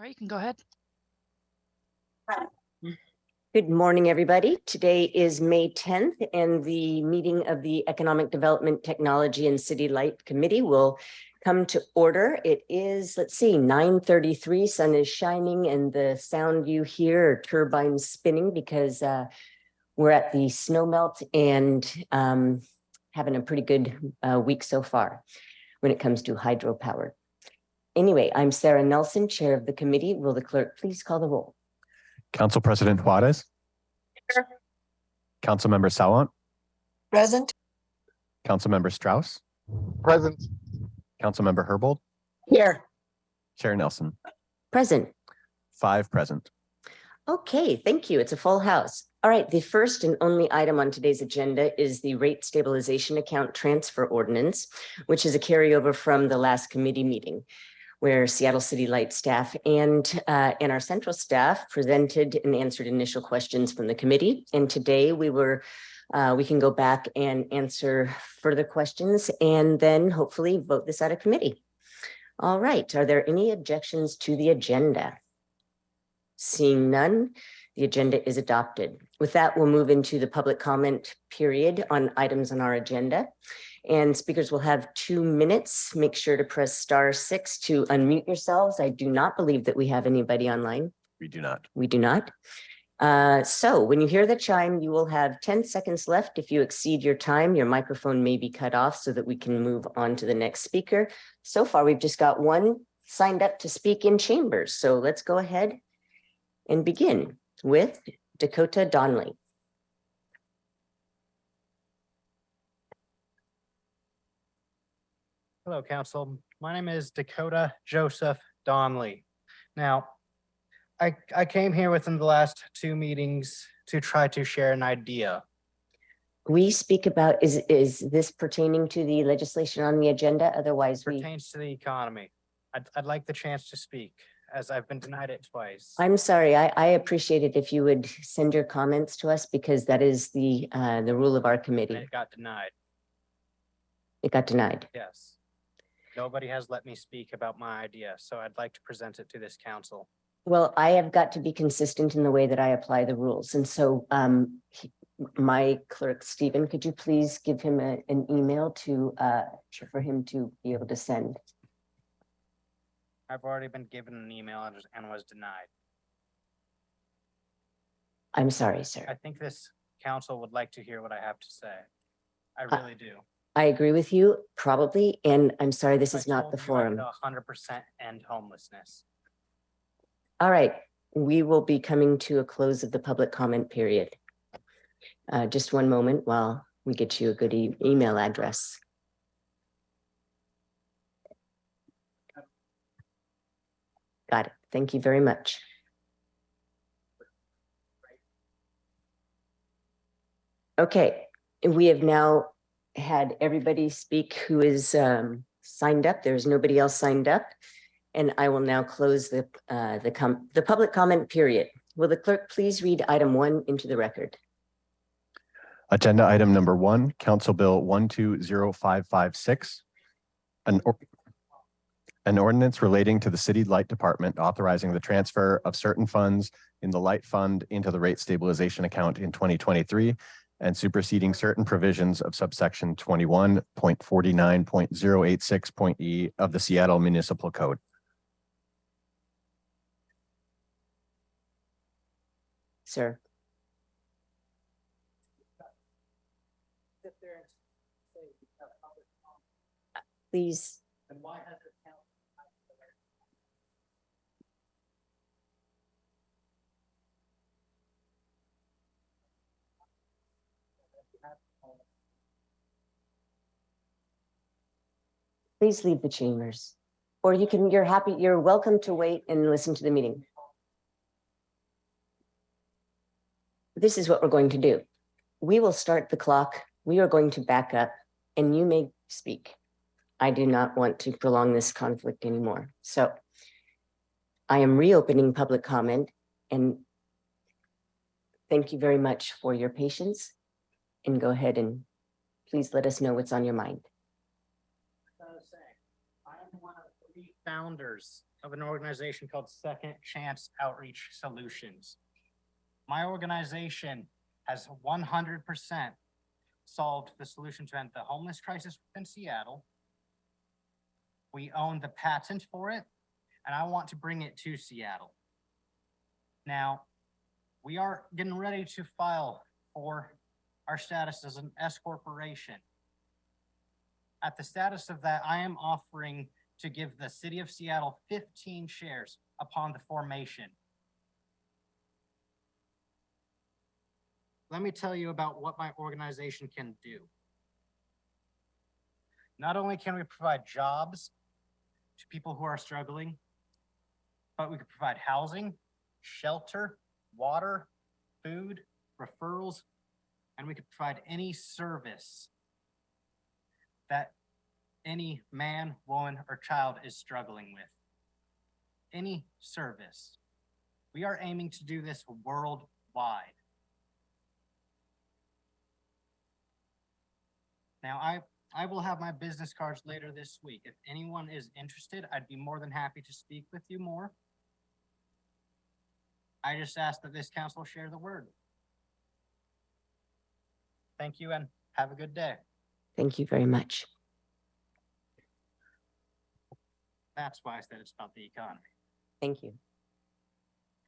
right, you can go ahead. Good morning, everybody. Today is May 10th, and the meeting of the Economic Development, Technology, and City Light Committee will come to order. It is, let's see, 9:33. Sun is shining, and the sound you hear are turbines spinning because we're at the snow melt and having a pretty good week so far when it comes to hydropower. Anyway, I'm Sarah Nelson, chair of the committee. Will the clerk please call the roll? Council President Juarez. Here. Councilmember Sawant. Present. Councilmember Strauss. Present. Councilmember Herbold. Here. Chair Nelson. Present. 5 present. Okay, thank you. It's a full house. All right, the first and only item on today's agenda is the rate stabilization account transfer ordinance, which is a carryover from the last committee meeting, where Seattle City Light staff and our central staff presented and answered initial questions from the committee. And today we can go back and answer further questions and then hopefully vote this out of committee. All right, are there any objections to the agenda? Seeing none, the agenda is adopted. With that, we'll move into the public comment period on items on our agenda. And speakers will have 2 minutes. Make sure to press *6 to unmute yourselves. I do not believe that we have anybody online. We do not. We do not. So when you hear the chime, you will have 10 seconds left. If you exceed your time, your microphone may be cut off so that we can move on to the next speaker. So far, we've just got one signed up to speak in chambers. So let's go ahead and begin with Dakota Donnelly. Hello, Council. My name is Dakota Joseph Donnelly. Now, I came here within the last 2 meetings to try to share an idea. We speak about, is this pertaining to the legislation on the agenda? Otherwise, Pertains to the economy. I'd like the chance to speak, as I've been denied it twice. I'm sorry. I appreciate it if you would send your comments to us because that is the rule of our committee. And it got denied. It got denied. Yes. Nobody has let me speak about my idea, so I'd like to present it to this council. Well, I have got to be consistent in the way that I apply the rules. And so my clerk, Stephen, could you please give him an email for him to be able to send? I've already been given an email and was denied. I'm sorry, sir. I think this council would like to hear what I have to say. I really do. I agree with you, probably. And I'm sorry, this is not the forum. 100% end homelessness. All right, we will be coming to a close of the public comment period. Just one moment while we get you a good email address. Got it. Thank you very much. Okay, we have now had everybody speak who is signed up. There's nobody else signed up. And I will now close the public comment period. Will the clerk please read item 1 into the record? Agenda item number 1, Council Bill 120556. An ordinance relating to the City Light Department authorizing the transfer of certain funds in the Light Fund into the Rate Stabilization Account in 2023 and superseding certain provisions of subsection 21.49.086.e of the Seattle Municipal Code. Sir. Please. Please leave the chambers, or you're welcome to wait and listen to the meeting. This is what we're going to do. We will start the clock. We are going to back up and you may speak. I do not want to prolong this conflict anymore. So I am reopening public comment and thank you very much for your patience and go ahead and please let us know what's on your mind. I am one of 3 founders of an organization called Second Chance Outreach Solutions. My organization has 100% solved the solution to end the homeless crisis within Seattle. We own the patent for it, and I want to bring it to Seattle. Now, we are getting ready to file for our status as an S corporation. At the status of that, I am offering to give the city of Seattle 15 shares upon the formation. Let me tell you about what my organization can do. Not only can we provide jobs to people who are struggling, but we can provide housing, shelter, water, food, referrals, and we can provide any service that any man, woman, or child is struggling with. Any service. We are aiming to do this worldwide. Now, I will have my business cards later this week. If anyone is interested, I'd be more than happy to speak with you more. I just ask that this council share the word. Thank you and have a good day. Thank you very much. That's why I said it's about the economy. Thank you.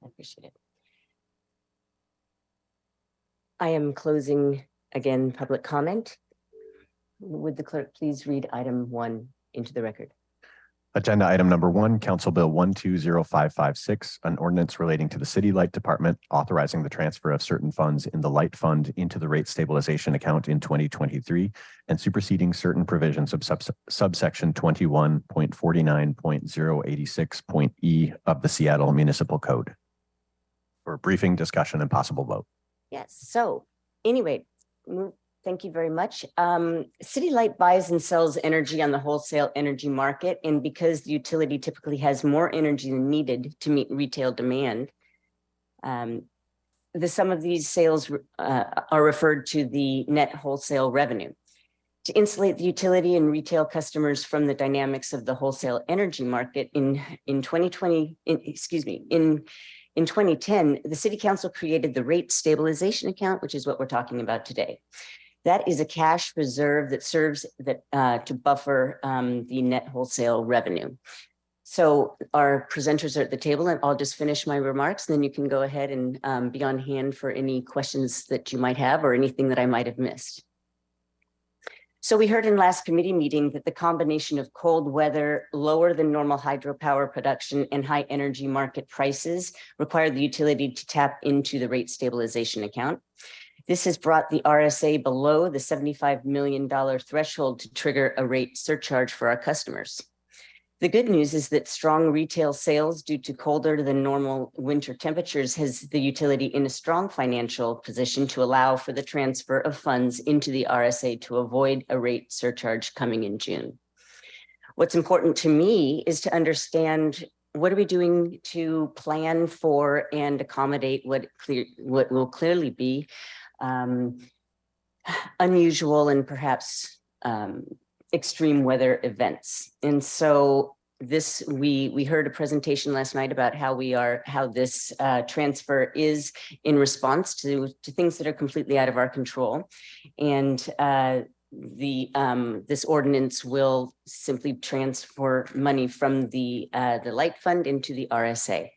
I appreciate it. I am closing again public comment. Would the clerk please read item 1 into the record? Agenda item number 1, Council Bill 120556, an ordinance relating to the City Light Department authorizing the transfer of certain funds in the Light Fund into the Rate Stabilization Account in 2023 and superseding certain provisions of subsection 21.49.086.e of the Seattle Municipal Code. For briefing, discussion, and possible vote. Yes. So anyway, thank you very much. City Light buys and sells energy on the wholesale energy market. And because the utility typically has more energy than needed to meet retail demand, the sum of these sales are referred to the net wholesale revenue. To insulate the utility and retail customers from the dynamics of the wholesale energy market in 2010, the City Council created the Rate Stabilization Account, which is what we're talking about today. That is a cash reserve that serves to buffer the net wholesale revenue. So our presenters are at the table, and I'll just finish my remarks, and then you can go ahead and be on hand for any questions that you might have or anything that I might have missed. So we heard in last committee meeting that the combination of cold weather, lower than normal hydropower production, and high energy market prices required the utility to tap into the Rate Stabilization Account. This has brought the RSA below the $75 million threshold to trigger a rate surcharge for our customers. The good news is that strong retail sales due to colder than normal winter temperatures has the utility in a strong financial position to allow for the transfer of funds into the RSA to avoid a rate surcharge coming in June. What's important to me is to understand what are we doing to plan for and accommodate what will clearly be unusual and perhaps extreme weather events. And so this, we heard a presentation last night about how this transfer is in response to things that are completely out of our control. And this ordinance will simply transfer money from the Light Fund into the RSA.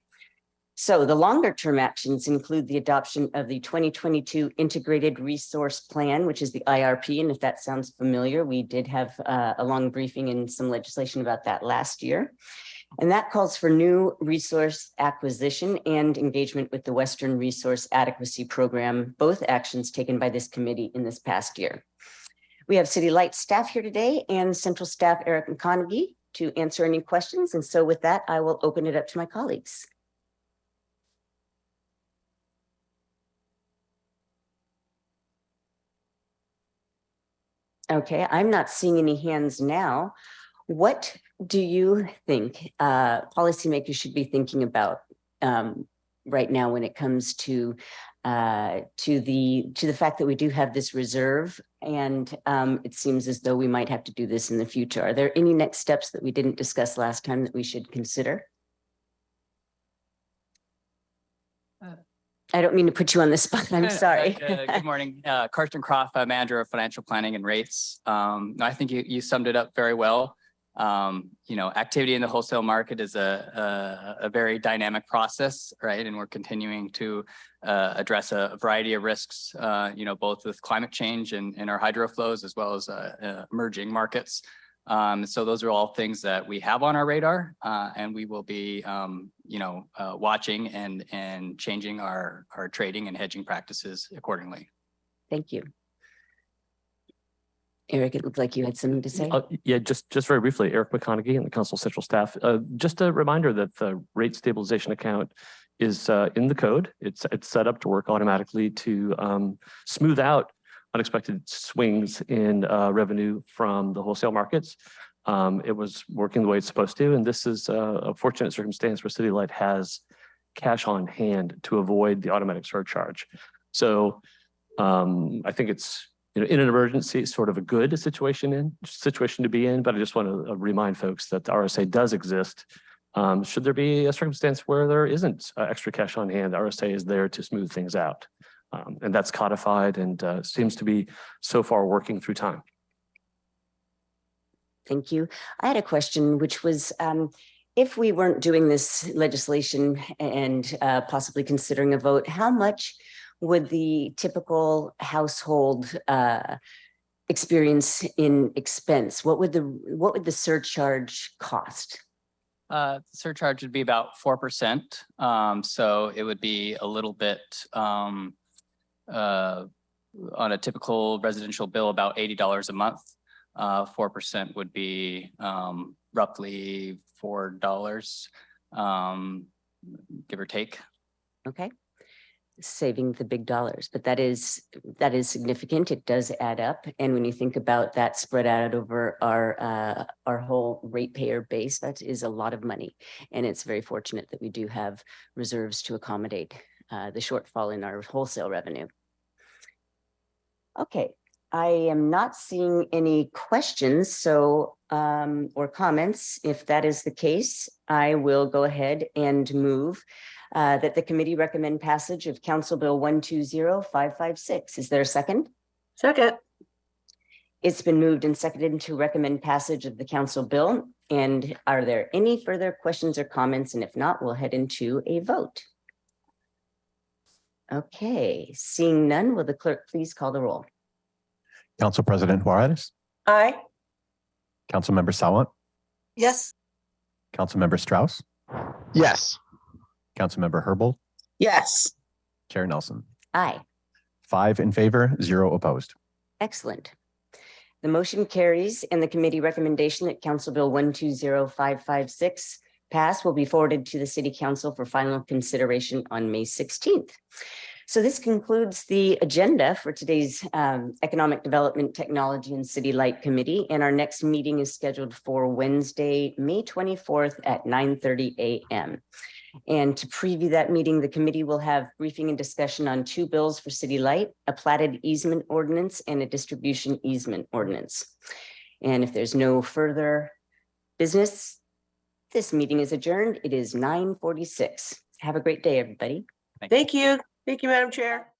So the longer term actions include the adoption of the 2022 Integrated Resource Plan, which is the IRP. And if that sounds familiar, we did have a long briefing and some legislation about that last year. And that calls for new resource acquisition and engagement with the Western Resource Adequacy Program, both actions taken by this committee in this past year. We have City Light staff here today and Central Staff Eric McConaughey to answer any questions. And so with that, I will open it up to my colleagues. Okay, I'm not seeing any hands now. What do you think policymakers should be thinking about right now when it comes to the fact that we do have this reserve, and it seems as though we might have to do this in the future? Are there any next steps that we didn't discuss last time that we should consider? I don't mean to put you on the spot. I'm sorry. Good morning. Karsten Croft, Manager of Financial Planning and Rates. No, I think you summed it up very well. Activity in the wholesale market is a very dynamic process, right? And we're continuing to address a variety of risks, both with climate change and our hydro flows, as well as emerging markets. So those are all things that we have on our radar, and we will be, watching and changing our trading and hedging practices accordingly. Thank you. Eric, it looked like you had something to say. Yeah, just very briefly, Eric McConaughey and the Council Central staff. Just a reminder that the rate stabilization account is in the code. It's set up to work automatically to smooth out unexpected swings in revenue from the wholesale markets. It was working the way it's supposed to, and this is a fortunate circumstance where City Light has cash on hand to avoid the automatic surcharge. So I think it's, in an emergency, it's sort of a good situation to be in, but I just want to remind folks that the RSA does exist. Should there be a circumstance where there isn't extra cash on hand, the RSA is there to smooth things out. And that's codified and seems to be so far working through time. Thank you. I had a question, which was, if we weren't doing this legislation and possibly considering a vote, how much would the typical household experience in expense? What would the surcharge cost? Surcharge would be about 4%. So it would be a little bit on a typical residential bill, about $80 a month. 4% would be roughly $4, give or take. Okay. Saving the big dollars, but that is significant. It does add up, and when you think about that spread out over our whole ratepayer base, that is a lot of money, and it's very fortunate that we do have reserves to accommodate the shortfall in our wholesale revenue. Okay, I am not seeing any questions, or comments. If that is the case, I will go ahead and move that the committee recommend passage of Council Bill 120556. Is there a second? Second. It's been moved and seconded to recommend passage of the council bill. And are there any further questions or comments? And if not, we'll head into a vote. Okay, seeing none, will the clerk please call the roll? Council President Juarez, Aye. Councilmember Sawant, Yes. Councilmember Strauss, Yes. Councilmember Herbold, Yes. Chair Nelson. Aye. 5 in favor, 0 opposed. Excellent. The motion carries, and the committee recommendation that Council Bill 120556 pass will be forwarded to the City Council for final consideration on May 16th. So this concludes the agenda for today's Economic Development, Technology, and City Light Committee, and our next meeting is scheduled for Wednesday, May 24th at 9:30 a.m. And to preview that meeting, the committee will have briefing and discussion on 2 bills for City Light, a platted easement ordinance and a distribution easement ordinance. And if there's no further business, this meeting is adjourned. It is 9:46. Have a great day, everybody. Thank you. Thank you, Madam Chair.